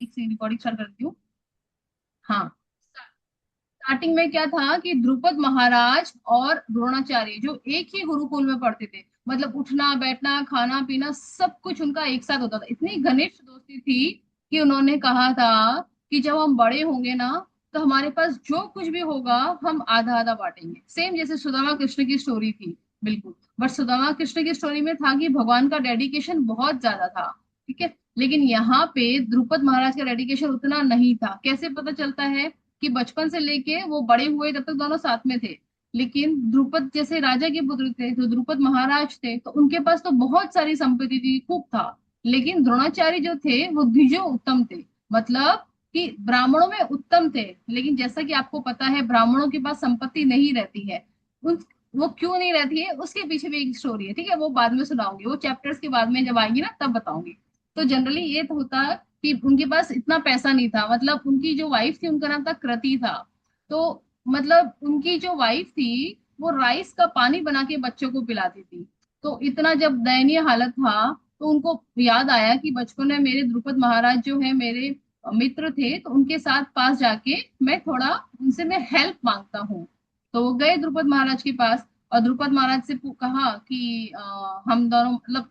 एक second recording start करती हूँ। हाँ, स्टार्टिंग में क्या था कि द्रुपद महाराज और द्रोणाचार्य जो एक ही गुरुकुल में पढ़ते थे, मतलब उठना बैठना खाना पीना सब कुछ उनका एक साथ होता था। इतनी घनिष्ठ दोस्ती थी कि उन्होंने कहा था कि जब हम बड़े होंगे ना, तो हमारे पास जो कुछ भी होगा हम आधा आधा बांटेंगे, सेम जैसे सुदामा कृष्ण की स्टोरी थी। बिल्कुल। बट सुदामा कृष्ण की स्टोरी में था कि भगवान का डेडिकेशन बहुत ज्यादा था। ठीक है। लेकिन यहाँ पे द्रुपद महाराज का डेडिकेशन उतना नहीं था। कैसे पता चलता है? कि बचपन से लेके वो बड़े हुए तब तक दोनों साथ में थे। लेकिन द्रुपद जैसे राजा के पुत्र थे, तो द्रुपद महाराज थे, तो उनके पास तो बहुत सारी संपत्ति थी, खूब था। लेकिन द्रोणाचार्य जो थे वो द्विजो उत्तम थे। मतलब कि ब्राह्मणों में उत्तम थे। लेकिन जैसा कि आपको पता है ब्राह्मणों के पास संपत्ति नहीं रहती है। उन वो क्यों नहीं रहती है उसके पीछे भी एक स्टोरी है। ठीक है, वो बाद में सुनाऊंगी, वो चैप्टर्स के बाद में जब आएंगी ना तब बताऊंगी। तो जनरली ये तो होता कि उनके पास इतना पैसा नहीं था। मतलब उनकी जो वाइफ थी उनका नाम था कृति था। तो मतलब उनकी जो वाइफ थी वो राइस का पानी बना के बच्चों को पिलाती थी। तो इतना जब दयनीय हालत था, तो उनको याद आया कि बचपन में मेरे द्रुपद महाराज जो है मेरे मित्र थे, तो उनके साथ पास जाके मैं थोड़ा उनसे मैं हेल्प मांगता हूँ। तो वो गए द्रुपद महाराज के पास और द्रुपद महाराज से कहा कि हम दोनों मतलब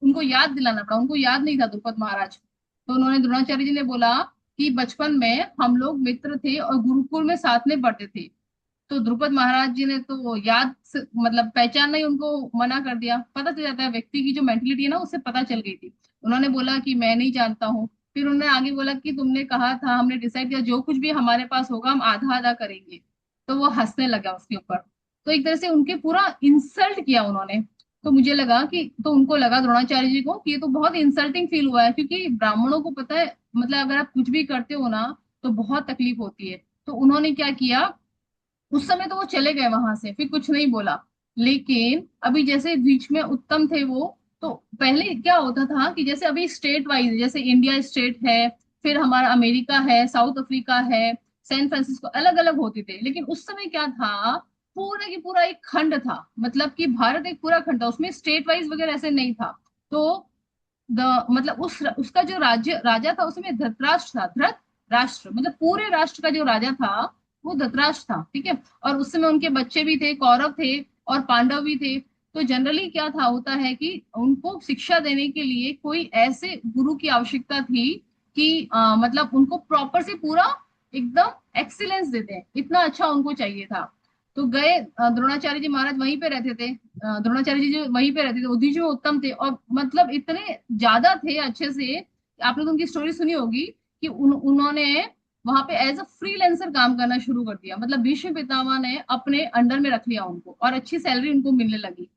उनको याद दिलाना पड़ा, उनको याद नहीं था द्रुपद महाराज। तो उन्होंने द्रोणाचार्य जी ने बोला कि बचपन में हम लोग मित्र थे और गुरुकुल में साथ में पढ़ते थे। तो द्रुपद महाराज जी ने तो मतलब पहचानना ही उनको मना कर दिया। पता चल जाता है व्यक्ति की जो मेंटलिटी है ना, उससे पता चल गई थी। उन्होंने बोला कि मैं नहीं जानता हूँ। फिर उन्होंने आगे बोला कि तुमने कहा था, हमने डिसाइड किया जो कुछ भी हमारे पास होगा हम आधा आधा करेंगे। तो वो हंसने लगा उसके ऊपर। तो एक तरह से उनके पूरा इंसल्ट किया उन्होंने। तो मुझे लगा कि तो उनको लगा द्रोणाचार्य जी को कि ये तो बहुत इंसल्टिंग फील हुआ है, क्योंकि ब्राह्मणों को पता है मतलब अगर आप कुछ भी करते हो ना तो बहुत तकलीफ होती है। तो उन्होंने क्या किया, उस समय तो वो चले गए वहां से, फिर कुछ नहीं बोला। लेकिन अभी जैसे बीच में उत्तम थे वो, तो पहले क्या होता था कि जैसे अभी स्टेट वाइज जैसे इंडिया स्टेट है, फिर हमारा अमेरिका है, साउथ अफ्रीका है, सैन फ्रांसिस्को अलग अलग होते थे। लेकिन उस समय क्या था, पूरा की पूरा एक खंड था। मतलब कि भारत एक पूरा खंड था, उसमें स्टेट वाइज वगैरह ऐसे नहीं था। तो मतलब उसका जो राज्य राजा था उसमें धृतराष्ट्र था। धृत राष्ट्र मतलब पूरे राष्ट्र का जो राजा था वो धृतराष्ट्र था। ठीक है। और उस समय उनके बच्चे भी थे, कौरव थे और पांडव भी थे। तो जनरली क्या था होता है कि उनको शिक्षा देने के लिए कोई ऐसे गुरु की आवश्यकता थी कि मतलब उनको प्रॉपर से पूरा एकदम एक्सीलेंस देते हैं, इतना अच्छा उनको चाहिए था। तो गए द्रोणाचार्य जी महाराज वहीं पे रहते थे। द्रोणाचार्य जी जो वहीं पे रहते थे, उद्दीज में उत्तम थे और मतलब इतने ज्यादा थे अच्छे से। आपने तो उनकी स्टोरी सुनी होगी कि उन्होंने वहां पे एज अ फ्रीलांसर काम करना शुरू कर दिया। मतलब भीष्म पितामह ने अपने अंडर में रख लिया उनको और अच्छी सैलरी उनको मिलने लगी।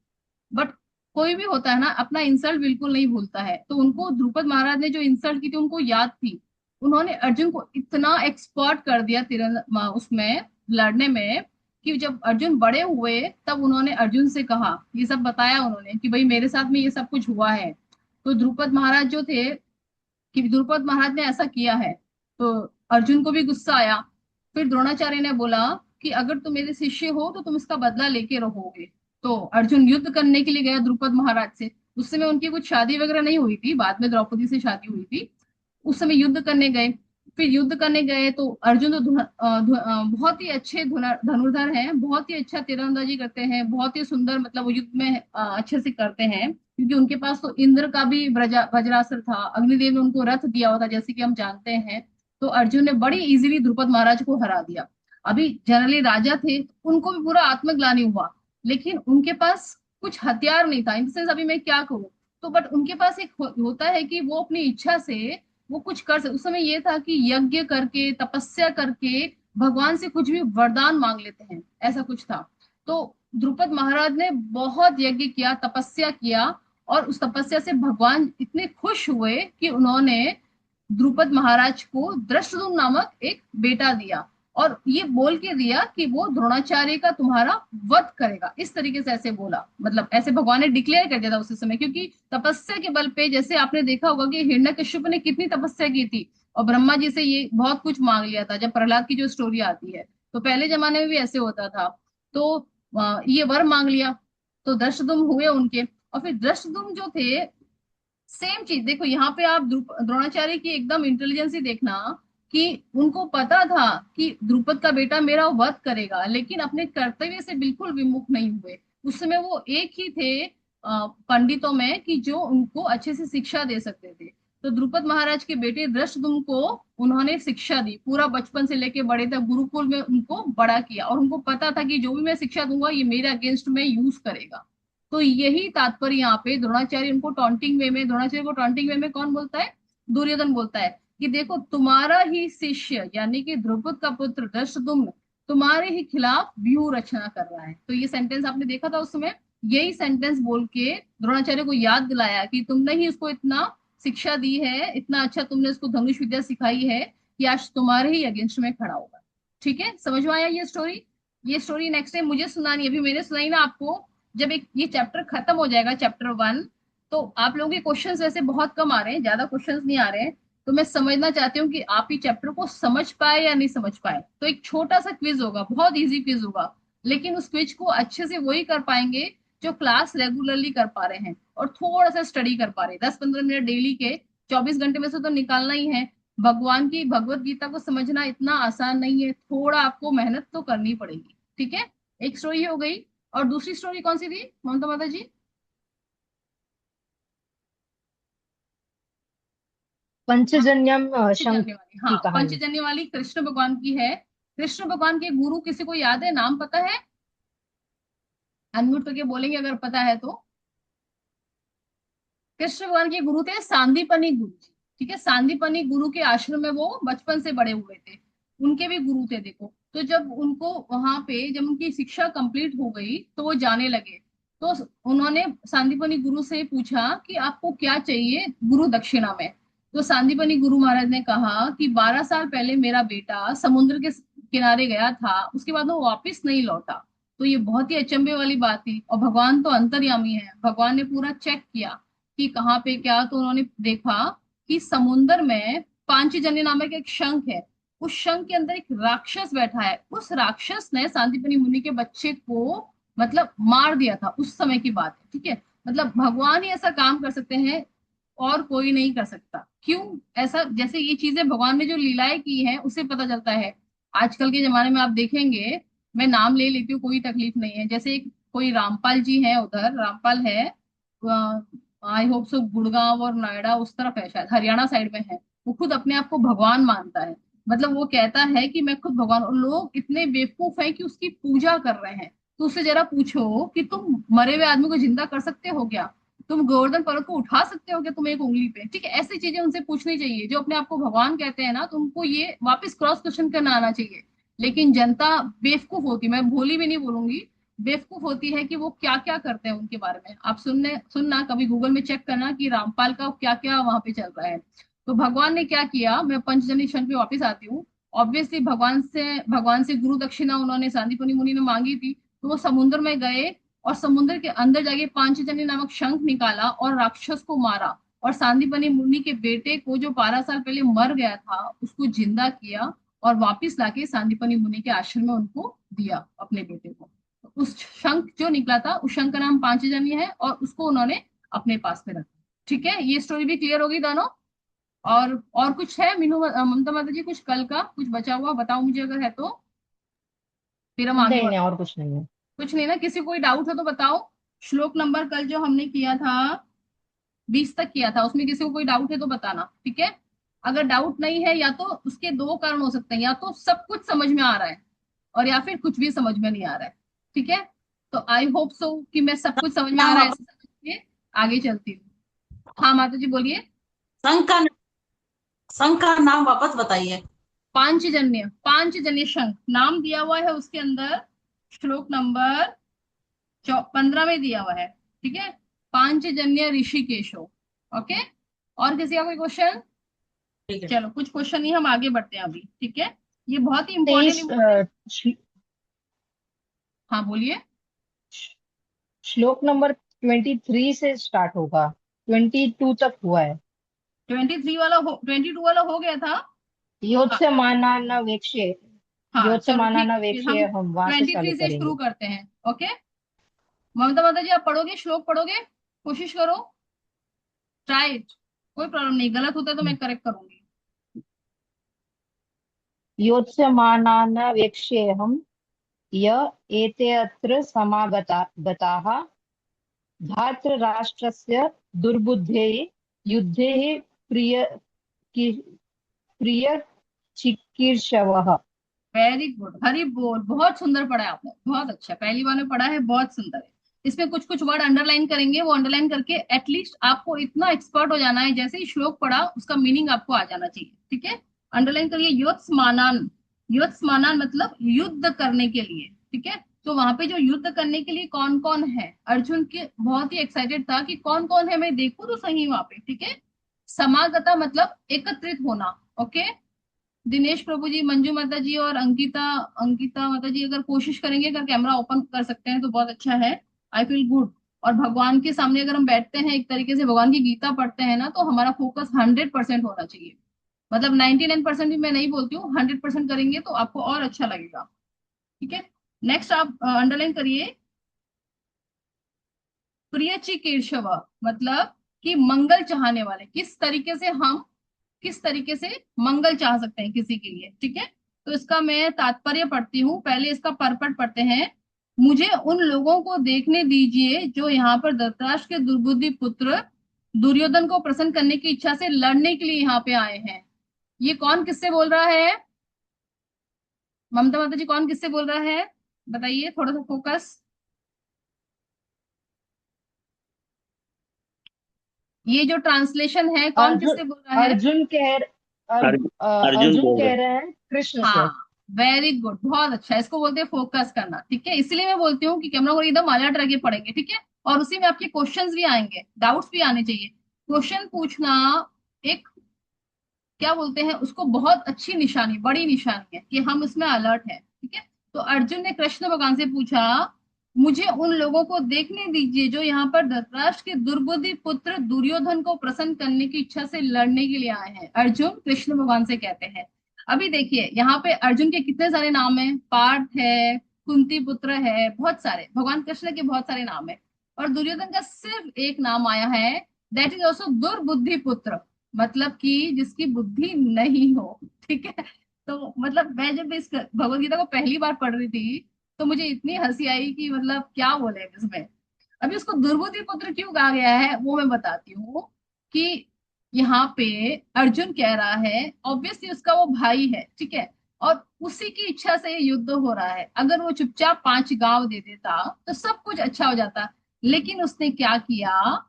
बट कोई भी होता है ना अपना इंसल्ट बिल्कुल नहीं भूलता है। तो उनको द्रुपद महाराज ने जो इंसल्ट की थी उनको याद थी। उन्होंने अर्जुन को इतना एक्सपर्ट कर दिया उसमें लड़ने में कि जब अर्जुन बड़े हुए तब उन्होंने अर्जुन से कहा, ये सब बताया उन्होंने कि भाई मेरे साथ में ये सब कुछ हुआ है। तो द्रुपद महाराज जो थे कि द्रुपद महाराज ने ऐसा किया है, तो अर्जुन को भी गुस्सा आया। फिर द्रोणाचार्य ने बोला कि अगर तुम मेरे शिष्य हो तो तुम इसका बदला लेके रहोगे। तो अर्जुन युद्ध करने के लिए गया द्रुपद महाराज से। उस समय उनकी कुछ शादी वगैरह नहीं हुई थी, बाद में द्रौपदी से शादी हुई थी। उस समय युद्ध करने गए। फिर युद्ध करने गए तो अर्जुन तो बहुत ही अच्छे धनुर्धर हैं, बहुत ही अच्छा तीरंदाजी करते हैं, बहुत ही सुंदर मतलब वो युद्ध में अच्छे से करते हैं, क्योंकि उनके पास तो इंद्र का भी वज्रास्त्र था, अग्निदेव ने उनको रथ दिया हुआ था जैसे कि हम जानते हैं। तो अर्जुन ने बड़ी इजीली द्रुपद महाराज को हरा दिया। अभी जनरली राजा थे, उनको भी पूरा आत्मग्लानि हुआ। लेकिन उनके पास कुछ हथियार नहीं था, इन सेंस अभी मैं क्या करूं। तो बट उनके पास एक होता है कि वो अपनी इच्छा से वो कुछ कर सकते। उस समय ये था कि यज्ञ करके तपस्या करके भगवान से कुछ भी वरदान मांग लेते हैं, ऐसा कुछ था। तो द्रुपद महाराज ने बहुत यज्ञ किया, तपस्या किया। और उस तपस्या से भगवान इतने खुश हुए कि उन्होंने द्रुपद महाराज को धृष्टद्युम्न नामक एक बेटा दिया। और ये बोल के दिया कि वो द्रोणाचार्य का तुम्हारा वध करेगा, इस तरीके से ऐसे बोला। मतलब ऐसे भगवान ने डिक्लेयर कर दिया था उस समय, क्योंकि तपस्या के बल पे जैसे आपने देखा होगा कि हिरण्यकश्यप ने कितनी तपस्या की थी और ब्रह्मा जी से ये बहुत कुछ मांग लिया था। जब प्रहलाद की जो स्टोरी आती है, तो पहले जमाने में भी ऐसे होता था। तो ये वर मांग लिया, तो धृष्टद्युम्न हुए उनके। और फिर धृष्टद्युम्न जो थे सेम चीज देखो यहाँ पे आप द्रोणाचार्य की एकदम इंटेलिजेंसी देखना, कि उनको पता था कि द्रुपद का बेटा मेरा वध करेगा, लेकिन अपने कर्तव्य से बिल्कुल विमुख नहीं हुए। उस समय वो एक ही थे पंडितों में कि जो उनको अच्छे से शिक्षा दे सकते थे। तो द्रुपद महाराज के बेटे धृष्टद्युम्न को उन्होंने शिक्षा दी, पूरा बचपन से लेके बड़े तक गुरुकुल में उनको बड़ा किया, और उनको पता था कि जो भी मैं शिक्षा दूंगा ये मेरे अगेंस्ट में यूज करेगा। तो यही तात्पर्य यहाँ पे द्रोणाचार्य उनको टॉन्टिंग वे में, द्रोणाचार्य को टॉन्टिंग वे में कौन बोलता है, दुर्योधन बोलता है कि देखो तुम्हारा ही शिष्य यानी कि द्रुपद का पुत्र धृष्टद्युम्न तुम्हारे ही खिलाफ व्यूह रचना कर रहा है। तो ये सेंटेंस आपने देखा था उस समय, यही सेंटेंस बोल के द्रोणाचार्य को याद दिलाया कि तुमने ही उसको इतना शिक्षा दी है, इतना अच्छा तुमने उसको धनुष विद्या सिखाई है कि आज तुम्हारे ही अगेंस्ट में खड़ा होगा। ठीक है, समझ में आया ये स्टोरी? ये स्टोरी नेक्स्ट टाइम मुझे सुनानी है, अभी मैंने सुनाई ना आपको। जब एक ये चैप्टर खत्म हो जाएगा, चैप्टर 1, तो आप लोगों के क्वेश्चंस वैसे बहुत कम आ रहे हैं, ज्यादा क्वेश्चंस नहीं आ रहे हैं। तो मैं समझना चाहती हूँ कि आप ये चैप्टर को समझ पाए या नहीं समझ पाए। तो एक छोटा सा क्विज होगा, बहुत इजी क्विज होगा, लेकिन उस क्विज को अच्छे से वही कर पाएंगे जो क्लास रेगुलरली कर पा रहे हैं और थोड़ा सा स्टडी कर पा रहे हैं। 10-15 मिनट डेली के 24 घंटे में से तो निकालना ही है। भगवान की भगवत गीता को समझना इतना आसान नहीं है, थोड़ा आपको मेहनत तो करनी पड़ेगी। ठीक है, एक स्टोरी हो गई। और दूसरी स्टोरी कौन सी थी ममता माता जी? पंचजन्यम शंख पंचजन्य वाली, हाँ की कहानी। पंचजन्य वाली कृष्ण भगवान की है। कृष्ण भगवान के गुरु किसी को याद है, नाम पता है? अनम्यूट करके बोलेंगे अगर पता है तो। कृष्ण भगवान के गुरु थे सांदीपनी गुरु जी। ठीक है, सांदीपनी गुरु के आश्रम में वो बचपन से बड़े हुए थे, उनके भी गुरु थे देखो। तो जब उनको वहां पे जब उनकी शिक्षा कंप्लीट हो गई तो वो जाने लगे। तो उन्होंने सांदीपनी गुरु से पूछा कि आपको क्या चाहिए गुरु दक्षिणा में। तो सांदीपनी गुरु महाराज ने कहा कि 12 साल पहले मेरा बेटा समुद्र के किनारे गया था, उसके बाद वो वापस नहीं लौटा। तो ये बहुत ही अचंभे वाली बात थी, और भगवान तो अंतर्यामी है, भगवान ने पूरा चेक किया कि कहाँ पे क्या। तो उन्होंने देखा कि समुन्दर में पांचजन्य नामक एक शंख है, उस शंख के अंदर एक राक्षस बैठा है। उस राक्षस ने सांदीपनि मुनि के बच्चे को मतलब मार दिया था, उस समय की बात है। ठीक है, मतलब भगवान ही ऐसा काम कर सकते हैं, और कोई नहीं कर सकता। क्यों ऐसा? जैसे ये चीजें भगवान ने जो लीलाएं की हैं उससे पता चलता है। आजकल के जमाने में आप देखेंगे, मैं नाम ले लेती हूँ कोई तकलीफ नहीं है, जैसे एक कोई रामपाल जी है, उधर रामपाल है, आई होप सो गुड़गांव और नोएडा उस तरफ है, शायद हरियाणा साइड में है। वो खुद अपने आप को भगवान मानता है, मतलब वो कहता है कि मैं खुद भगवान। और लोग इतने बेवकूफ हैं कि उसकी पूजा कर रहे हैं। तो उससे जरा पूछो कि तुम मरे हुए आदमी को जिंदा कर सकते हो क्या? तुम गोवर्धन पर्वत को उठा सकते हो क्या तुम एक उंगली पे? ठीक है, ऐसी चीजें उनसे पूछनी चाहिए जो अपने आप को भगवान कहते हैं ना, तो उनको ये वापस क्रॉस क्वेश्चन करना आना चाहिए। लेकिन जनता बेवकूफ होती, मैं भोली भी नहीं बोलूंगी, बेवकूफ होती है कि वो क्या क्या करते हैं उनके बारे में। आप सुनना कभी गूगल में चेक करना कि रामपाल का क्या क्या वहां पे चल रहा है। तो भगवान ने क्या किया, मैं पंचजन्य शंख पे वापस आती हूँ। ऑब्वियसली भगवान से गुरु दक्षिणा उन्होंने सांदीपनि मुनि ने मांगी थी। तो वो समुद्र में गए और समुद्र के अंदर जाके पांचजन्य नामक शंख निकाला और राक्षस को मारा। और सांदीपनि मुनि के बेटे को जो 12 साल पहले मर गया था उसको जिंदा किया, और वापिस लाके सांदीपनि मुनि के आश्रम में उनको दिया अपने बेटे को। उस शंख जो निकला था उस शंख का नाम पांचजन्य है, और उसको उन्होंने अपने पास में रखा। ठीक है, ये स्टोरी भी क्लियर होगी दोनों। और कुछ है मीनू ममता माता जी, कुछ कल का कुछ बचा हुआ बताओ मुझे अगर है तो, फिर हम आगे नहीं बढ़। नहीं, और कुछ नहीं है। कुछ नहीं ना, किसी को कोई डाउट हो तो बताओ। श्लोक नंबर कल जो हमने किया था 20 तक किया था, उसमें किसी को कोई डाउट है तो बताना। ठीक है, अगर डाउट नहीं है, या तो उसके दो कारण हो सकते हैं, या तो सब कुछ समझ में आ रहा है, और या फिर कुछ भी समझ में नहीं आ रहा है। ठीक है, तो आई होप सो कि मैं सब कुछ समझ में आ नाम रहा है वापस। ऐसे समझ के आगे चलती हूँ। हाँ माता जी बोलिए। संघ का संघ का नाम वापस बताइए। पांचजन्य, पांचजन्य शंख नाम दिया हुआ है उसके अंदर, श्लोक नंबर 15 में दिया हुआ है। ठीक है, पांचजन्य ऋषिकेशो। ओके, और किसी का कोई क्वेश्चन? ठीक है। चलो कुछ क्वेश्चन नहीं, हम आगे बढ़ते हैं अभी। ठीक है, ये बहुत ही इंपॉर्टेंट तेईस इंपॉर्टेंट। हाँ बोलिए। श्लोक नंबर 23 से स्टार्ट होगा, 22 तक हुआ है। 22 वाला हो गया था। हाँ, योत्स्य माना वेक्ष्य। हाँ योत्स्य चलो माना ठीक ना है, फिर हम वेक्ष्य हम वहां से चालू 23 से शुरू करेंगे। करते हैं। ओके, ममता माता जी आप पढ़ोगे, श्लोक पढ़ोगे, कोशिश करो। ट्राई इट, कोई प्रॉब्लम नहीं, गलत होता है तो मैं करेक्ट करूंगी। योत्स्यमानान् वेक्ष्येऽहं य एते अत्र समागता गताः धार्तराष्ट्रस्य दुर्बुद्धेः युद्धे प्रिय कि- प्रिय चिकीर्षवः। वेरी गुड, हरी बोल, बहुत सुंदर पढ़ा है आपने, बहुत अच्छा, पहली बार में पढ़ा है, बहुत सुंदर है। इसमें कुछ कुछ वर्ड अंडरलाइन करेंगे, वो अंडरलाइन करके एटलीस्ट आपको इतना एक्सपर्ट हो जाना है, जैसे ही श्लोक पढ़ा उसका मीनिंग आपको आ जाना चाहिए, ठीक है। अंडरलाइन करिए, योत्स्मानान। योत्स्मानान मतलब युद्ध करने के लिए, ठीक है। तो वहां पे जो युद्ध करने के लिए कौन कौन है, अर्जुन के बहुत ही एक्साइटेड था कि कौन कौन है, मैं देखूं तो सही वहां पे, ठीक है। समागता मतलब एकत्रित होना, ओके। दिनेश प्रभु जी, मंजू माता जी और अंकिता, अंकिता माता जी अगर कोशिश करेंगे, अगर कैमरा ओपन कर सकते हैं तो बहुत अच्छा है। I feel good. और भगवान के सामने अगर हम बैठते हैं, एक तरीके से भगवान की गीता पढ़ते हैं ना, तो हमारा फोकस 100% होना चाहिए। मतलब 99% भी मैं नहीं बोलती हूँ, 100% करेंगे तो आपको और अच्छा लगेगा, ठीक है। नेक्स्ट आप अंडरलाइन करिए, प्रियची केशव, मतलब कि मंगल चाहने वाले, किस तरीके से हम, किस तरीके से मंगल चाह सकते हैं किसी के लिए, ठीक है। तो इसका मैं तात्पर्य पढ़ती हूँ, पहले इसका परपट पढ़ते हैं। मुझे उन लोगों को देखने दीजिए जो यहाँ पर धृतराष्ट्र के दुर्बुद्धि पुत्र दुर्योधन को प्रसन्न करने की इच्छा से लड़ने के लिए यहाँ पे आए हैं। ये कौन किससे बोल रहा है, ममता माता जी, कौन किससे बोल रहा है, बताइए, थोड़ा सा फोकस। ये जो ट्रांसलेशन है कौन अर्जुन किससे बोल रहा है। अर्जुन कह अर्जुन अर्जुन बोल रहे कह हैं। रहे हैं कृष्ण से। हाँ, वेरी गुड, बहुत अच्छा, इसको बोलते हैं फोकस करना, ठीक है। इसलिए मैं बोलती हूँ कि कैमरा को एकदम अलर्ट रख के पढ़ेंगे, ठीक है। और उसी में आपके क्वेश्चंस भी आएंगे, डाउट्स भी आने चाहिए। क्वेश्चन पूछना एक, क्या बोलते हैं उसको, बहुत अच्छी निशानी, बड़ी निशानी है कि हम इसमें अलर्ट हैं, ठीक है। तो अर्जुन ने कृष्ण भगवान से पूछा, मुझे उन लोगों को देखने दीजिए जो यहाँ पर धृतराष्ट्र के दुर्बुद्धि पुत्र दुर्योधन को प्रसन्न करने की इच्छा से लड़ने के लिए आए हैं, अर्जुन कृष्ण भगवान से कहते हैं। अभी देखिए यहाँ पे अर्जुन के कितने सारे नाम है, पार्थ है, कुंती पुत्र है, बहुत सारे भगवान कृष्ण के बहुत सारे नाम है। और दुर्योधन का सिर्फ एक नाम आया है, दैट इज ऑल्सो दुर्बुद्धि पुत्र, मतलब कि जिसकी बुद्धि नहीं हो, ठीक है। तो मतलब मैं जब इस भगवत गीता को पहली बार पढ़ रही थी, तो मुझे इतनी हंसी आई कि मतलब क्या बोले इसमें। अभी उसको दुर्बुद्धि पुत्र क्यों कहा गया है वो मैं बताती हूँ, कि यहाँ पे अर्जुन कह रहा है, ऑब्वियसली उसका वो भाई है, ठीक है। और उसी की इच्छा से ये युद्ध हो रहा है, अगर वो चुपचाप 5 गांव दे देता तो सब कुछ अच्छा हो जाता। लेकिन उसने क्या किया,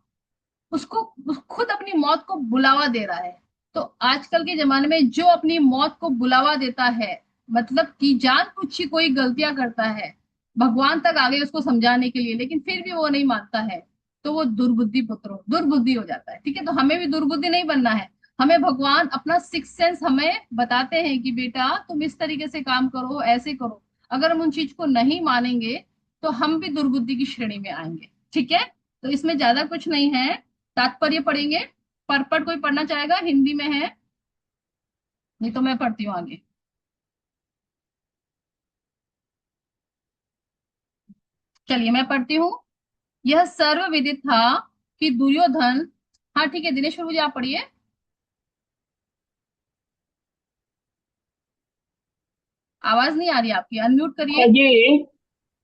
उसको खुद अपनी मौत को बुलावा दे रहा है। तो आजकल के जमाने में जो अपनी मौत को बुलावा देता है, मतलब कि जान कुछ ही कोई गलतियां करता है, भगवान तक आ गए उसको समझाने के लिए, लेकिन फिर भी वो नहीं मानता है, तो वो दुर्बुद्धि पुत्र, दुर्बुद्धि हो जाता है, ठीक है। तो हमें भी दुर्बुद्धि नहीं बनना है। हमें भगवान अपना सिक्स सेंस हमें बताते हैं कि बेटा तुम इस तरीके से काम करो, ऐसे करो। अगर हम उन चीज को नहीं मानेंगे तो हम भी दुर्बुद्धि की श्रेणी में आएंगे, ठीक है। तो इसमें ज्यादा कुछ नहीं है, तात्पर्य पढ़ेंगे। परपट कोई पढ़ना चाहेगा, हिंदी में है, नहीं तो मैं पढ़ती हूँ आगे। चलिए मैं पढ़ती हूँ। यह सर्व विदित था कि दुर्योधन, हाँ ठीक है, दिनेश प्रभु जी आप पढ़िए। आवाज नहीं आ रही आपकी, अनम्यूट करिए। जी,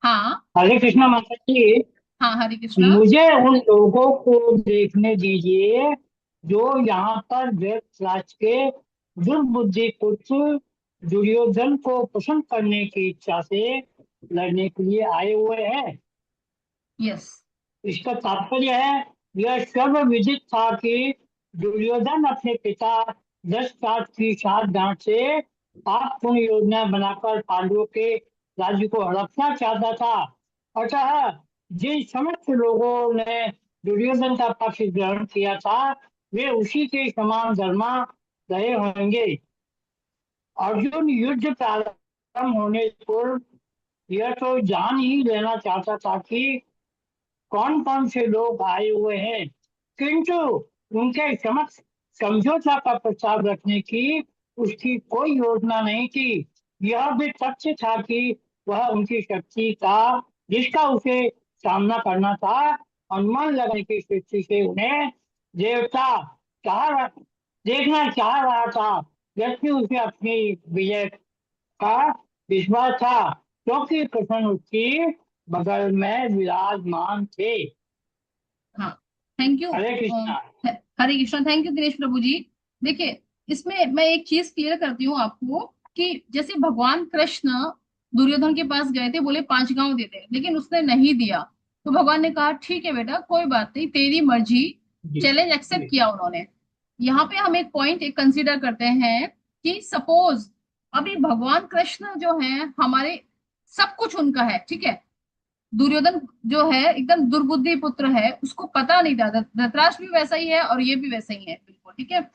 हाँ। हरे कृष्णा माता जी। हाँ, हरे कृष्णा। मुझे उन लोगों को देखने दीजिए जो यहाँ पर वृक्षराज के दुर्बुद्धि पुत्र दुर्योधन को प्रसन्न करने की इच्छा से लड़ने के लिए आए हुए हैं। यस। इसका तात्पर्य है, यह सर्व विदित था कि दुर्योधन अपने पिता दशरथ की सात डांट से पाप पूर्ण योजना बनाकर पांडवों के राज्य को हड़पना चाहता था। अतः जिन समस्त लोगों ने दुर्योधन का पक्ष ग्रहण किया था, वे उसी के समान धर्मा रहे होंगे। अर्जुन युद्ध प्रारंभ होने से पूर्व यह तो जान ही लेना चाहता था कि कौन कौन से लोग आए हुए हैं, किंतु उनके समक्ष समझौता का प्रस्ताव रखने की उसकी कोई योजना नहीं थी। यह भी सत्य था कि वह उनकी शक्ति का, जिसका उसे सामना करना था, अनुमान लगाने की स्थिति से उन्हें देवता देखना चाह रहा था, जबकि उसे अपनी विजय का विश्वास था, क्योंकि कृष्ण उसकी बगल में विराजमान थे। हाँ, thank you. Hare Krishna. Hare Krishna, thank you Dinesh Prabhu ji. देखिए, इसमें मैं एक चीज क्लियर करती हूँ आपको कि जैसे भगवान कृष्ण दुर्योधन के पास गए थे, बोले 5 गांव दे दे, लेकिन उसने नहीं दिया। तो भगवान ने कहा ठीक है बेटा, कोई बात नहीं, तेरी मर्जी। जी चैलेंज जी। एक्सेप्ट किया उन्होंने। यहाँ पे हम एक पॉइंट एक कंसीडर करते हैं कि सपोज अभी भगवान कृष्ण जो है हमारे, सब कुछ उनका है, ठीक है। दुर्योधन जो है एकदम दुर्बुद्धि पुत्र है, उसको पता नहीं था, धृतराष्ट्र भी वैसा ही है और ये भी वैसा ही है, बिल्कुल ठीक है।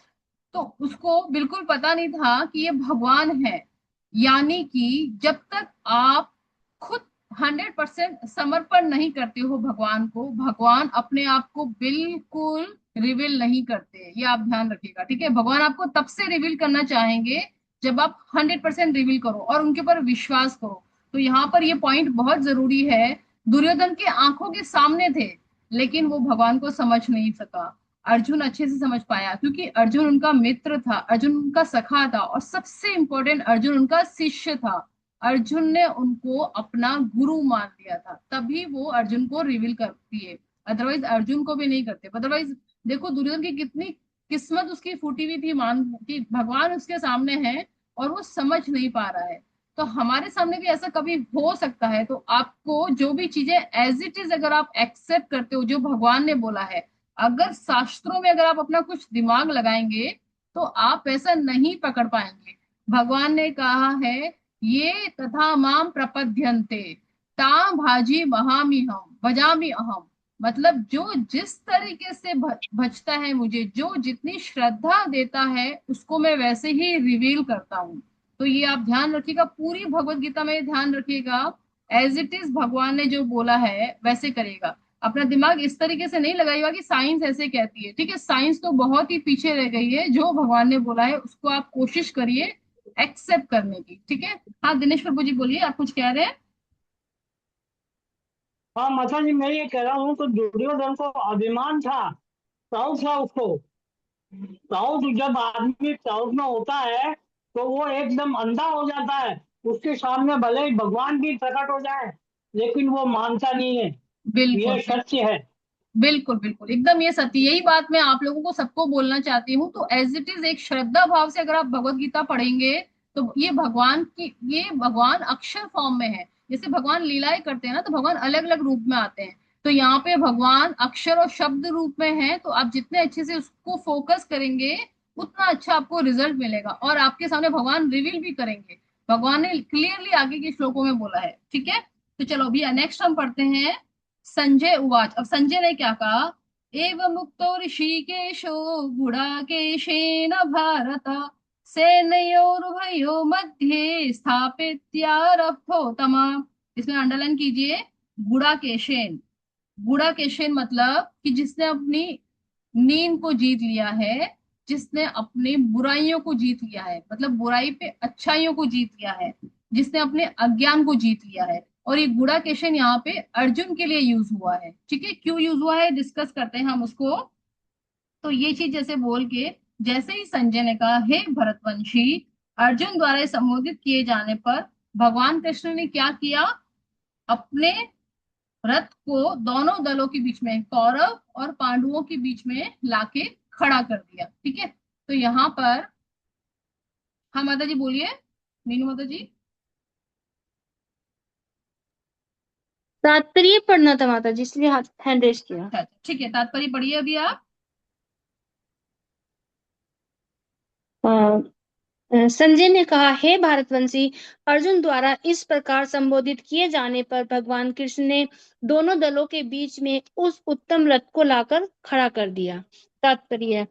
तो उसको बिल्कुल पता नहीं था कि ये भगवान है। यानी कि जब तक आप खुद 100% समर्पण नहीं करते हो भगवान को, भगवान अपने आप को बिल्कुल रिवील नहीं करते, ये आप ध्यान रखिएगा, ठीक है। भगवान आपको तब से रिवील करना चाहेंगे जब आप 100% रिवील करो और उनके ऊपर विश्वास करो। तो यहाँ पर ये पॉइंट बहुत जरूरी है। दुर्योधन के आंखों के सामने थे, लेकिन वो भगवान को समझ नहीं सका। अर्जुन अच्छे से समझ पाया, क्योंकि अर्जुन उनका मित्र था, अर्जुन उनका सखा था, और सबसे इंपॉर्टेंट अर्जुन उनका शिष्य था। अर्जुन ने उनको अपना गुरु मान लिया था, तभी वो अर्जुन को रिवील करती है। अदरवाइज अर्जुन को भी नहीं करते। अदरवाइज देखो दुर्योधन की कितनी किस्मत उसकी फूटी हुई थी, मान कि भगवान उसके सामने है और वो समझ नहीं पा रहा है। तो हमारे सामने भी ऐसा कभी हो सकता है। तो आपको जो भी चीजें एज इट इज अगर आप एक्सेप्ट करते हो जो भगवान ने बोला है, अगर शास्त्रों में अगर आप अपना कुछ दिमाग लगाएंगे, तो आप ऐसा नहीं पकड़ पाएंगे। भगवान ने कहा है, ये तथा माम प्रपद्यन्ते ताम भाजी वहामी हम भजामी अहम। मतलब जो जिस तरीके से भजता है मुझे, जो जितनी श्रद्धा देता है, उसको मैं वैसे ही रिवील करता हूँ। तो ये आप ध्यान रखिएगा, पूरी भगवत गीता में ध्यान रखिएगा। एज इट इज भगवान ने जो बोला है वैसे करेगा। अपना दिमाग इस तरीके से नहीं लगाइएगा कि साइंस ऐसे कहती है, ठीक है। साइंस तो बहुत ही पीछे रह गई है, जो भगवान ने बोला है उसको आप कोशिश करिए एक्सेप्ट करने की, ठीक है। हाँ दिनेश प्रभु जी बोलिए, आप कुछ कह रहे हैं। हाँ माता जी, मैं ये कह रहा हूँ तो दुर्योधन को अभिमान था, प्राउड था उसको। प्राउड, जब आदमी प्राउड में होता है तो वो एकदम अंधा हो जाता है। उसके सामने भले ही भगवान भी प्रकट हो जाए, लेकिन वो मानता नहीं है। बिल्कुल ये सत्य है। बिल्कुल बिल्कुल एकदम ये सत्य, यही बात मैं आप लोगों को सबको बोलना चाहती हूँ। तो एज इट इज एक श्रद्धा भाव से अगर आप भगवत गीता पढ़ेंगे, तो ये भगवान अक्षर फॉर्म में है। जैसे भगवान लीलाएं करते हैं ना, तो भगवान अलग अलग रूप में आते हैं। तो यहाँ पे भगवान अक्षर और शब्द रूप में है। तो आप जितने अच्छे से उसको फोकस करेंगे, उतना अच्छा आपको रिजल्ट मिलेगा, और आपके सामने भगवान रिवील भी करेंगे। भगवान ने क्लियरली आगे के श्लोकों में बोला है, ठीक है। तो चलो अभी नेक्स्ट हम पढ़ते हैं। संजय उवाच। अब संजय ने क्या कहा, एवं मुक्तो ऋषिकेशो गुडाकेशेन भारत सेनयोरुभयो मध्ये स्थापित्यारब्धोतम। इसमें अंडरलाइन कीजिए, गुडाकेशेन। गुडाकेशेन मतलब कि जिसने अपनी नींद को जीत लिया है, जिसने अपनी बुराइयों को जीत लिया है, मतलब बुराई पे अच्छाइयों को जीत लिया है, जिसने अपने अज्ञान को जीत लिया है। और ये गुडाकेशन यहाँ पे अर्जुन के लिए यूज हुआ है, ठीक है। क्यों यूज हुआ है डिस्कस करते हैं हम उसको। तो ये चीज जैसे बोल के, जैसे ही संजय ने कहा हे भरतवंशी, अर्जुन द्वारा संबोधित किए जाने पर भगवान कृष्ण ने क्या किया, अपने रथ को दोनों दलों के बीच में, कौरव और पांडवों के बीच में लाके खड़ा कर दिया, ठीक है। तो यहाँ पर, हाँ माता जी बोलिए, मीनू माता जी। तात्पर्य पढ़ना था माता जी, इसलिए हाथ हैंड रेस किया। अच्छा अच्छा, ठीक है, तात्पर्य पढ़िए अभी आप। संजय ने कहा, हे भारतवंशी, अर्जुन द्वारा इस प्रकार संबोधित किए जाने पर भगवान कृष्ण ने दोनों दलों के बीच में उस उत्तम रथ को लाकर खड़ा कर दिया। तात्पर्य,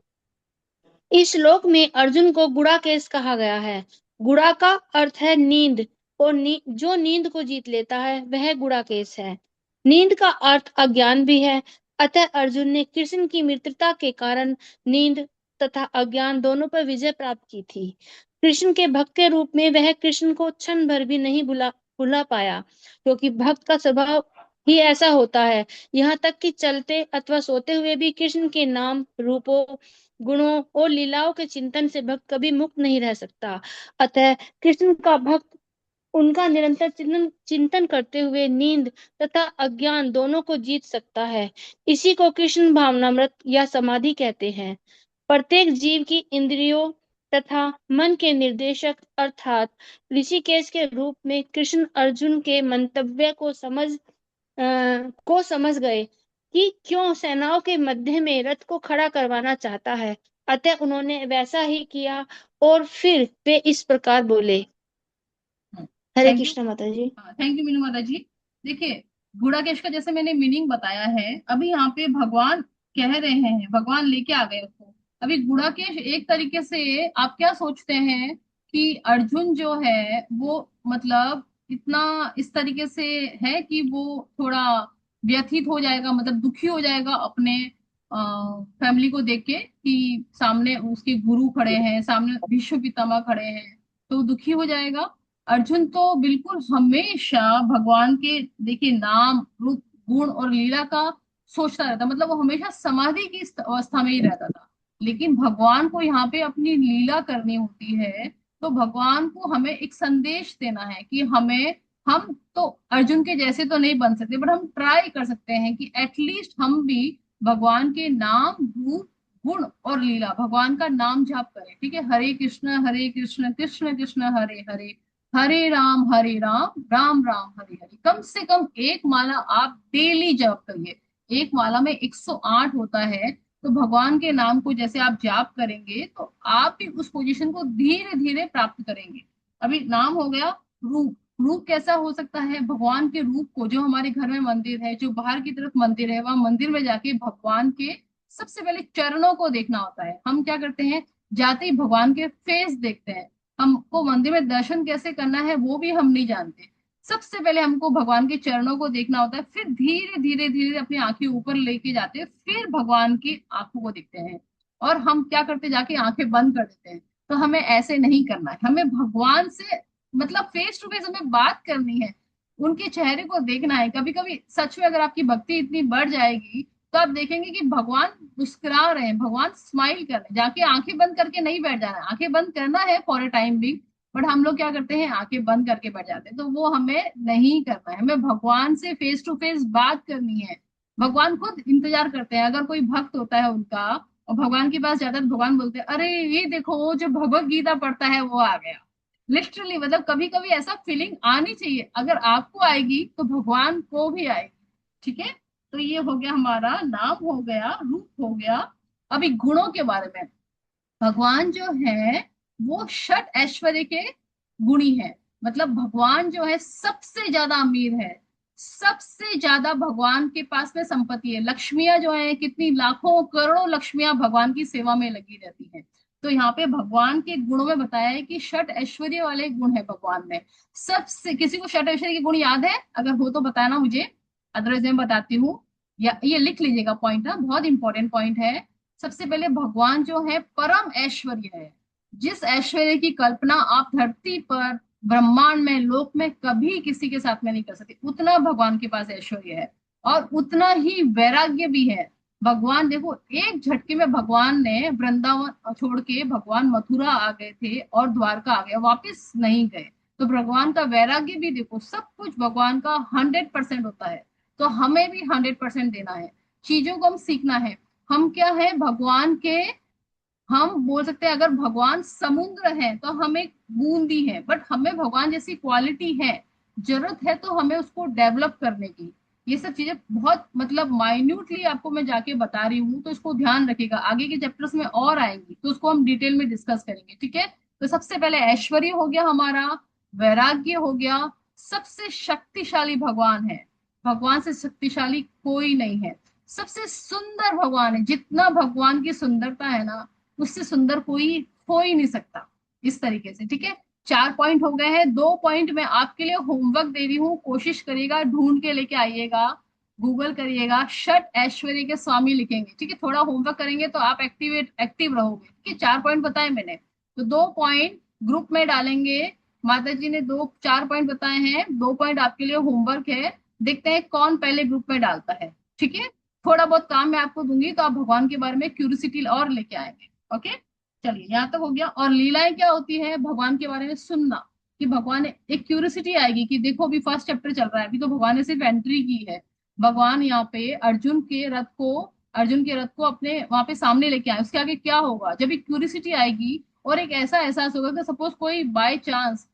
इस श्लोक में अर्जुन को गुड़ाकेश कहा गया है। गुड़ा का अर्थ है नींद, और जो नींद को जीत लेता है वह गुड़ाकेश है। नींद का अर्थ अज्ञान भी है। अतः अर्जुन ने कृष्ण की मित्रता के कारण नींद तथा अज्ञान दोनों पर विजय प्राप्त की थी। कृष्ण के भक्त के रूप में वह कृष्ण को क्षण भर भी नहीं भुला पाया, क्योंकि भक्त का स्वभाव ही ऐसा होता है। यहाँ तक कि चलते अथवा सोते हुए भी कृष्ण के नाम, रूपों, गुणों और लीलाओं के चिंतन से भक्त कभी मुक्त नहीं रह सकता। अतः कृष्ण का भक्त उनका निरंतर चिंतन चिंतन करते हुए नींद तथा अज्ञान दोनों को जीत सकता है। इसी को कृष्ण भावनामृत या समाधि कहते हैं। प्रत्येक जीव की इंद्रियों तथा मन के निर्देशक अर्थात ऋषिकेश के रूप में कृष्ण अर्जुन के मंतव्य को समझ गए कि क्यों सेनाओं के मध्य में रथ को खड़ा करवाना चाहता है। अतः उन्होंने वैसा ही किया और फिर वे इस प्रकार बोले। हरे थैंक यू। कृष्ण माता जी। थैंक यू मीनू माता जी। देखिए, गुड़ाकेश का जैसे मैंने मीनिंग बताया है, अभी यहाँ पे भगवान कह रहे हैं, भगवान लेके आ गए उसको। अभी गुड़ाकेश एक तरीके से आप क्या सोचते हैं कि अर्जुन जो है वो मतलब इतना इस तरीके से है कि वो थोड़ा व्यथित हो जाएगा, मतलब दुखी हो जाएगा अपने फैमिली को देख के कि सामने उसके गुरु खड़े हैं, सामने भीष्म पितामह खड़े हैं, तो दुखी हो जाएगा। अर्जुन तो बिल्कुल हमेशा भगवान के देखिए नाम, रूप, गुण और लीला का सोचता रहता, मतलब वो हमेशा समाधि की इस अवस्था में ही रहता था। लेकिन भगवान को यहाँ पे अपनी लीला करनी होती है, तो भगवान को हमें एक संदेश देना है कि हम तो अर्जुन के जैसे तो नहीं बन सकते, बट हम ट्राई कर सकते हैं कि एटलीस्ट हम भी भगवान के नाम, रूप, गुण और लीला, भगवान का नाम जाप करें। ठीक है, हरे कृष्ण कृष्ण कृष्ण हरे हरे, हरे राम राम राम हरे हरे। कम से कम एक माला आप डेली जप करिए। एक माला में 108 होता है, तो भगवान के नाम को जैसे आप जाप करेंगे तो आप भी उस पोजीशन को धीरे धीरे प्राप्त करेंगे। अभी नाम हो गया। रूप, रूप कैसा हो सकता है? भगवान के रूप को, जो हमारे घर में मंदिर है, जो बाहर की तरफ मंदिर है, वहां मंदिर में जाके भगवान के सबसे पहले चरणों को देखना होता है। हम क्या करते हैं, जाते ही भगवान के फेस देखते हैं। हमको मंदिर में दर्शन कैसे करना है वो भी हम नहीं जानते। सबसे पहले हमको भगवान के चरणों को देखना होता है, फिर धीरे धीरे धीरे अपनी आंखें ऊपर लेके जाते हैं, फिर भगवान की आंखों को देखते हैं। और हम क्या करते, जाके आंखें बंद कर देते हैं। तो हमें ऐसे नहीं करना है, हमें भगवान से मतलब फेस टू फेस हमें बात करनी है, उनके चेहरे को देखना है। कभी कभी सच में अगर आपकी भक्ति इतनी बढ़ जाएगी तो आप देखेंगे कि भगवान मुस्कुरा रहे हैं, भगवान स्माइल कर रहे हैं। जाके आंखें बंद करके नहीं बैठ जाना है, आंखें बंद करना है फॉर अ टाइम भी, बट हम लोग क्या करते हैं, आंखें बंद करके बैठ जाते हैं। तो वो हमें नहीं करना है, हमें भगवान से फेस टू फेस बात करनी है। भगवान खुद इंतजार करते हैं। अगर कोई भक्त होता है उनका और भगवान के पास जाता है, तो भगवान बोलते हैं, अरे ये देखो वो जो भगवत गीता पढ़ता है वो आ गया। लिटरली, मतलब कभी कभी ऐसा फीलिंग आनी चाहिए, अगर आपको आएगी तो भगवान को भी आएगी। ठीक है, तो ये हो गया हमारा नाम, हो गया रूप, हो गया। अभी गुणों के बारे में, भगवान जो है वो षट ऐश्वर्य के गुणी है। मतलब भगवान जो है सबसे ज्यादा अमीर है, सबसे ज्यादा भगवान के पास में संपत्ति है। लक्ष्मियां जो है, कितनी लाखों करोड़ों लक्ष्मियां भगवान की सेवा में लगी रहती हैं। तो यहाँ पे भगवान के गुणों में बताया है कि षट ऐश्वर्य वाले गुण है भगवान में। सबसे, किसी को षट ऐश्वर्य के गुण याद है? अगर हो तो बताना मुझे, अदरवाइज मैं बताती हूँ। या ये लिख लीजिएगा पॉइंट, ना बहुत इंपॉर्टेंट पॉइंट है। सबसे पहले भगवान जो है परम ऐश्वर्य है। जिस ऐश्वर्य की कल्पना आप धरती पर, ब्रह्मांड में, लोक में कभी किसी के साथ में नहीं कर सकते, उतना भगवान के पास ऐश्वर्य है। और उतना ही वैराग्य भी है। भगवान देखो, एक झटके में भगवान ने वृंदावन छोड़ के भगवान मथुरा आ गए थे और द्वारका आ गए, वापिस नहीं गए। तो भगवान का वैराग्य भी देखो, सब कुछ भगवान का 100% होता है। तो हमें भी 100% देना है, चीजों को हम सीखना है। हम क्या है भगवान के, हम बोल सकते हैं अगर भगवान समुद्र है तो हम एक बूंदी है, बट हमें भगवान जैसी क्वालिटी है, जरूरत है तो हमें उसको डेवलप करने की। ये सब चीजें बहुत मतलब माइन्यूटली आपको मैं जाके बता रही हूँ, तो इसको ध्यान रखिएगा, आगे के चैप्टर्स में और आएंगी तो उसको हम डिटेल में डिस्कस करेंगे। ठीक है, तो सबसे पहले ऐश्वर्य हो गया हमारा, वैराग्य हो गया, सबसे शक्तिशाली भगवान है, भगवान से शक्तिशाली कोई नहीं है, सबसे सुंदर भगवान है, जितना भगवान की सुंदरता है ना उससे सुंदर कोई हो ही नहीं सकता, इस तरीके से। ठीक है, 4 पॉइंट हो गए हैं। 2 पॉइंट मैं आपके लिए होमवर्क दे रही हूँ, कोशिश करिएगा, ढूंढ के लेके आइएगा, गूगल करिएगा, षट ऐश्वर्य के स्वामी लिखेंगे। ठीक है, थोड़ा होमवर्क करेंगे तो आप एक्टिव रहोगे। ठीक है, 4 पॉइंट बताए मैंने, तो 2 पॉइंट ग्रुप में डालेंगे। माता जी ने 4 पॉइंट बताए हैं, 2 पॉइंट आपके लिए होमवर्क है। देखते हैं कौन पहले ग्रुप में डालता है। ठीक है, थोड़ा बहुत काम मैं आपको दूंगी तो आप भगवान के बारे में क्यूरियोसिटी और लेके आएंगे। ओके, चलिए यहाँ तक हो गया। और लीलाएं क्या होती है, भगवान के बारे में सुनना, कि भगवान, एक क्यूरियोसिटी आएगी कि देखो अभी फर्स्ट चैप्टर चल रहा है, अभी तो भगवान ने सिर्फ एंट्री की है। भगवान यहाँ पे अर्जुन के रथ को अपने वहां पे सामने लेके आए, उसके आगे क्या होगा, जब एक क्यूरियोसिटी आएगी और एक ऐसा एहसास होगा कि सपोज कोई बाय चांस,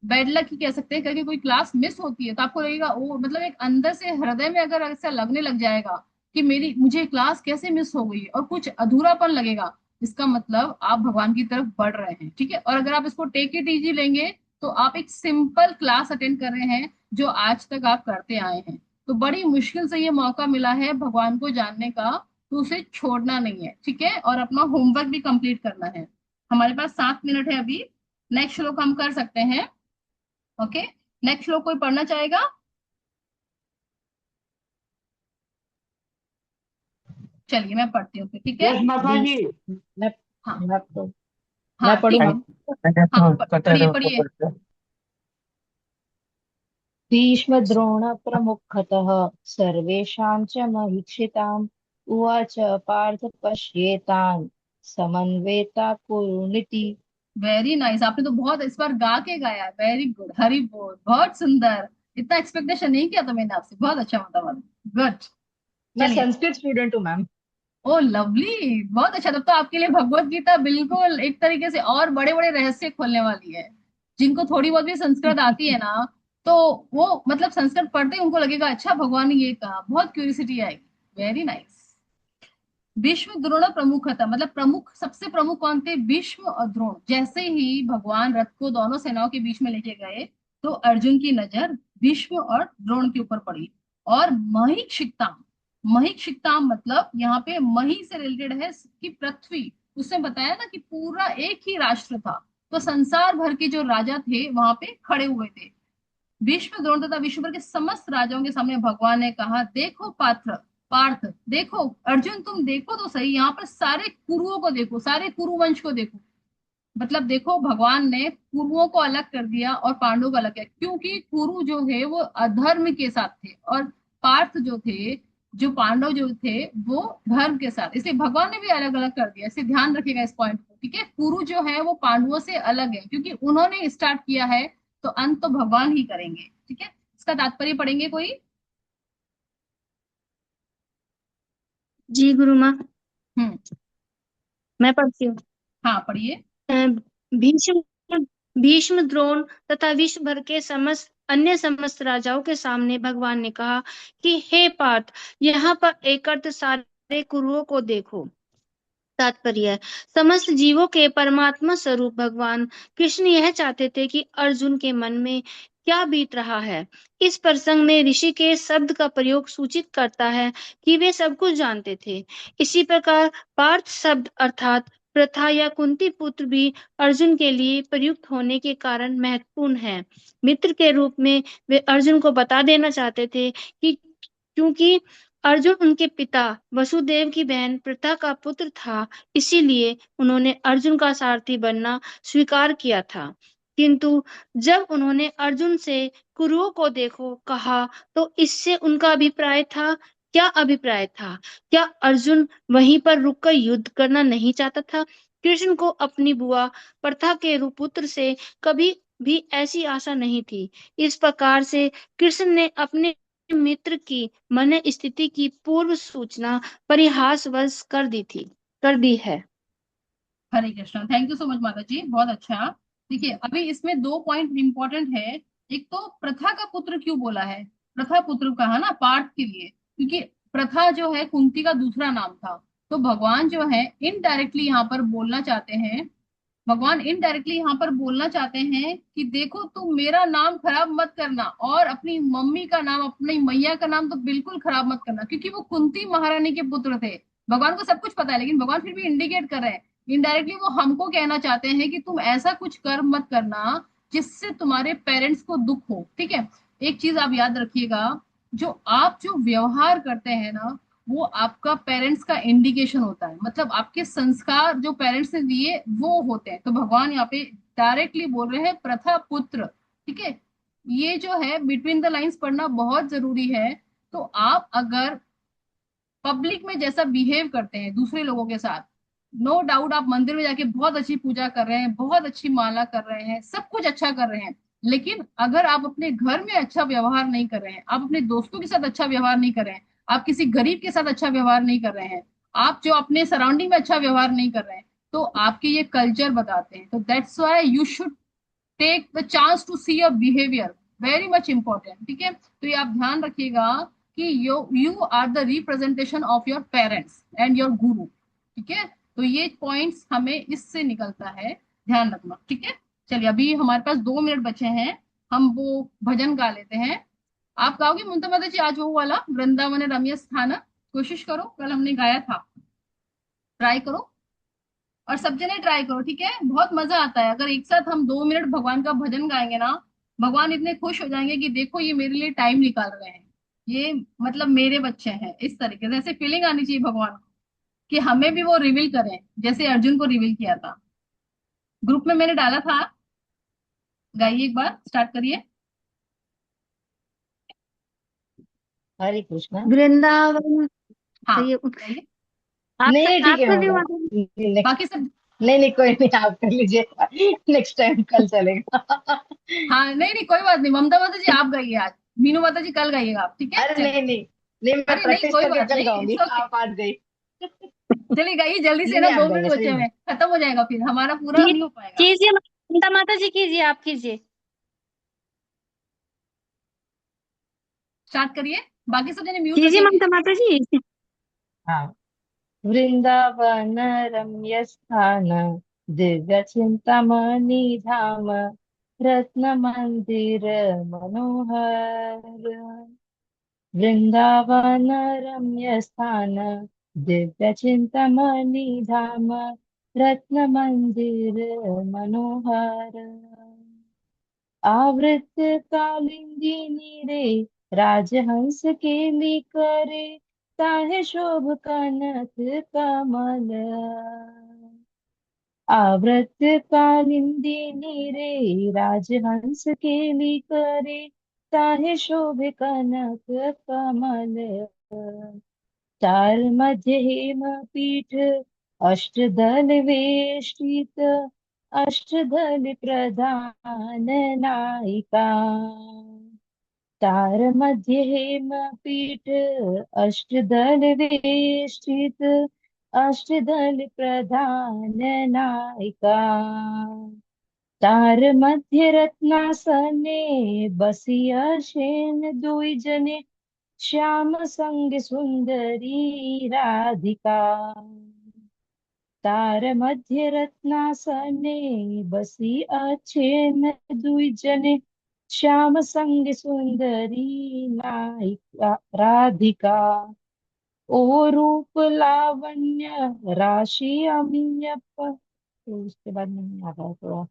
बैड लक ही कह सकते हैं, करके कोई क्लास मिस होती है, तो आपको लगेगा ओ, मतलब एक अंदर से हृदय में अगर ऐसा लगने लग जाएगा कि मेरी मुझे क्लास कैसे मिस हो गई, और कुछ अधूरापन लगेगा, इसका मतलब आप भगवान की तरफ बढ़ रहे हैं। ठीक है, और अगर आप इसको टेक इट इजी लेंगे तो आप एक सिंपल क्लास अटेंड कर रहे हैं जो आज तक आप करते आए हैं। तो बड़ी मुश्किल से ये मौका मिला है भगवान को जानने का, तो उसे छोड़ना नहीं है। ठीक है, और अपना होमवर्क भी कंप्लीट करना है। हमारे पास 7 मिनट है अभी, नेक्स्ट श्लोक हम कर सकते हैं। ओके, नेक्स्ट श्लोक कोई पढ़ना चाहेगा? चलिए मैं पढ़ती हूँ फिर, ठीक है। यस माता जी। मैं हाँ मैं हाँ, मैं पढ़ू ठीक है। मैम। हाँ पढ़िए पढ़िए। भीष्म द्रोण प्रमुखतः सर्वेषां च महीक्षिताम् उवाच पार्थ पश्येतान् समन्वेता कुरुनिति। वेरी नाइस, आपने तो बहुत इस बार गा के गाया, वेरी गुड, हरी बोल, बहुत सुंदर। इतना एक्सपेक्टेशन नहीं किया था मैंने आपसे, बहुत अच्छा मतलब, गुड। मैं चलिए, संस्कृत स्टूडेंट हूँ मैम। ओ लवली, बहुत अच्छा, तब तो आपके लिए भगवत गीता बिल्कुल एक तरीके से और बड़े बड़े रहस्य खोलने वाली है। जिनको थोड़ी बहुत भी संस्कृत आती है ना, तो वो मतलब संस्कृत पढ़ते ही उनको लगेगा अच्छा भगवान ने ये कहा, बहुत क्यूरियोसिटी आएगी। Very nice. भीष्म द्रोण प्रमुख था, मतलब प्रमुख, सबसे प्रमुख कौन थे, भीष्म और द्रोण। जैसे ही भगवान रथ को दोनों सेनाओं के बीच में लेके गए, तो अर्जुन की नजर भीष्म और द्रोण के ऊपर पड़ी। और महिक्षिताम, महिक्षिताम मतलब यहाँ पे मही से रिलेटेड है कि पृथ्वी, उसने बताया ना कि पूरा एक ही राष्ट्र था, तो संसार भर के जो राजा थे वहां पे खड़े हुए थे। भीष्म द्रोण तथा विश्व भर के समस्त राजाओं के सामने भगवान ने कहा, देखो पात्र, पार्थ, देखो अर्जुन, तुम देखो तो सही, यहाँ पर सारे कुरुओं को देखो, सारे कुरुवंश को देखो। मतलब देखो, भगवान ने कुरुओं को अलग कर दिया और पांडवों को अलग किया, क्योंकि कुरु जो है वो अधर्म के साथ थे, और पार्थ जो थे, जो पांडव जो थे वो धर्म के साथ, इसलिए भगवान ने भी अलग अलग कर दिया। इसे ध्यान रखिएगा इस पॉइंट को। ठीक है, कुरु जो है वो पांडवों से अलग है, क्योंकि उन्होंने स्टार्ट किया है, तो अंत तो भगवान ही करेंगे। ठीक है, इसका तात्पर्य पढ़ेंगे कोई? जी गुरु माँ, हम्म, मैं पढ़ती हूँ। हाँ पढ़िए। अ, भीष्म भीष्म द्रोण तथा विश्व भर के समस्त राजाओं के सामने भगवान ने कहा कि हे पार्थ, यहाँ पर एकत्र सारे कुरुओं को देखो। तात्पर्य है, समस्त जीवों के परमात्मा स्वरूप भगवान कृष्ण यह चाहते थे कि अर्जुन के मन में क्या बीत रहा है। इस प्रसंग में ऋषि के शब्द का प्रयोग सूचित करता है कि वे सब कुछ जानते थे। इसी प्रकार पार्थ शब्द अर्थात प्रथा या कुंती पुत्र भी अर्जुन के लिए प्रयुक्त होने के कारण महत्वपूर्ण है। मित्र के रूप में वे अर्जुन को बता देना चाहते थे कि क्योंकि अर्जुन उनके पिता वसुदेव की बहन प्रथा का पुत्र था, इसीलिए उन्होंने अर्जुन का सारथी बनना स्वीकार किया था। किंतु जब उन्होंने अर्जुन से कुरुओं को देखो कहा, तो इससे उनका अभिप्राय था, क्या अभिप्राय था? क्या अर्जुन वहीं पर रुककर युद्ध करना नहीं चाहता था? कृष्ण को अपनी बुआ प्रथा के पुत्र से कभी भी ऐसी आशा नहीं थी। इस प्रकार से कृष्ण ने अपने मित्र की मन स्थिति की पूर्व सूचना परिहासवश कर दी है। Hare Krishna, thank you so much माता जी, बहुत अच्छा। देखिए अभी इसमें दो पॉइंट इंपॉर्टेंट है। एक तो प्रथा का पुत्र क्यों बोला है, प्रथा पुत्र कहा ना पार्थ के लिए, क्योंकि प्रथा जो है कुंती का दूसरा नाम था। तो भगवान जो है इनडायरेक्टली यहाँ पर बोलना चाहते हैं, भगवान इनडायरेक्टली यहाँ पर बोलना चाहते हैं कि देखो तुम मेरा नाम खराब मत करना, और अपनी मम्मी का नाम, अपनी मैया का नाम तो बिल्कुल खराब मत करना, क्योंकि वो कुंती महारानी के पुत्र थे। भगवान को सब कुछ पता है, लेकिन भगवान फिर भी इंडिकेट कर रहे हैं, इनडायरेक्टली वो हमको कहना चाहते हैं कि तुम ऐसा कुछ कर मत करना जिससे तुम्हारे पेरेंट्स को दुख हो। ठीक है, एक चीज आप याद रखिएगा, जो व्यवहार करते हैं ना, वो आपका पेरेंट्स का इंडिकेशन होता है, मतलब आपके संस्कार जो पेरेंट्स ने दिए वो होते हैं। तो भगवान यहाँ पे डायरेक्टली बोल रहे हैं प्रथा पुत्र। ठीक है, ये जो है बिटवीन द लाइंस पढ़ना बहुत जरूरी है। तो आप अगर पब्लिक में जैसा बिहेव करते हैं दूसरे लोगों के साथ, नो डाउट आप मंदिर में जाके बहुत अच्छी पूजा कर रहे हैं, बहुत अच्छी माला कर रहे हैं, सब कुछ अच्छा कर रहे हैं, लेकिन अगर आप अपने घर में अच्छा व्यवहार नहीं कर रहे हैं, आप अपने दोस्तों के साथ अच्छा व्यवहार नहीं कर रहे हैं, आप किसी गरीब के साथ अच्छा व्यवहार नहीं कर रहे हैं, आप जो अपने सराउंडिंग में अच्छा व्यवहार नहीं कर रहे हैं, तो आपके ये कल्चर बताते हैं। तो that's why you should take the chance to see your behaviour, very much important. ठीक है, तो ये आप ध्यान रखिएगा कि you are the representation of your parents and your guru. ठीक है, तो ये पॉइंट्स हमें इससे निकलता है, ध्यान रखना। ठीक है, चलिए अभी हमारे पास 2 मिनट बचे हैं, हम वो भजन गा लेते हैं। आप गाओगे मुंता माता जी आज वो वाला वृंदावन रम्य स्थान? कोशिश करो, कल हमने गाया था, ट्राई करो, और सब जने ट्राई करो। ठीक है, बहुत मजा आता है अगर एक साथ हम 2 मिनट भगवान का भजन गाएंगे ना, भगवान इतने खुश हो जाएंगे कि देखो ये मेरे लिए टाइम निकाल रहे हैं, ये मतलब मेरे बच्चे हैं। इस तरीके से ऐसे फीलिंग आनी चाहिए भगवान को कि हमें भी वो रिवील करें, जैसे अर्जुन को रिवील किया था। ग्रुप में मैंने डाला था, गाइए एक बार, स्टार्ट करिए। हरे कृष्णा। वृंदावन। हाँ, ये गाइए। आप नहीं नहीं, ठीक आप है कर रही हो मैडम। माता जी? बाकी सब, नहीं नहीं, कोई नहीं, आप कर लीजिए। नेक्स्ट टाइम कल चलेगा। हाँ नहीं नहीं कोई बात नहीं, ममता माता जी आप गाइए आज, मीनू माता जी कल गाइएगा आप। ठीक है, अरे चलिए। नहीं नहीं नहीं, मैं अरे नहीं प्रैक्टिस कोई करके बात कल नहीं, गाऊंगी, इट्स ओके। आप आज गई। चलिए गाइए जल्दी से नहीं ना, नहीं, आप 2 मिनट गाइए, बचे सही हुए में। हैं, खत्म हो जाएगा फिर हमारा पूरा, की- नहीं हो पाएगा। कीजिए माता माता जी, कीजिए, आप कीजिए। स्टार्ट करिए, बाकी सब जने म्यूट कीजिए रखेंगे। ममता माता जी। हाँ। वृंदावन रम्य स्थान, दिव्य चिंतामणि धाम, रत्न मंदिर मनोहर। वृंदावन रम्य स्थान, दिव्य चिंतामणि धाम, रत्न मंदिर मनोहर। आवृत कालिंदी रे, राजहंस केली करे, ताहे शोभ कनक कमल। आवृत कालिंदी रे, राजहंस केली करे, ताहे शोभ कनक कमल। चार मध्य हेम पीठ, अष्टदल वेष्टित, अष्टदल प्रधान नायिका। चार मध्य हेम पीठ, अष्टदल वेष्टित, अष्टदल प्रधान नायिका। चार मध्य रत्नासने, बसिया शेन दुई जने, श्याम संग सुंदरी राधिका। तार मध्य रत्नासने, बसी अच्छेन दुई जने, श्याम संग सुंदरी नायिका राधिका। ओ रूप लावण्य राशि अमीय तो उसके बाद नहीं आ रहा थोड़ा।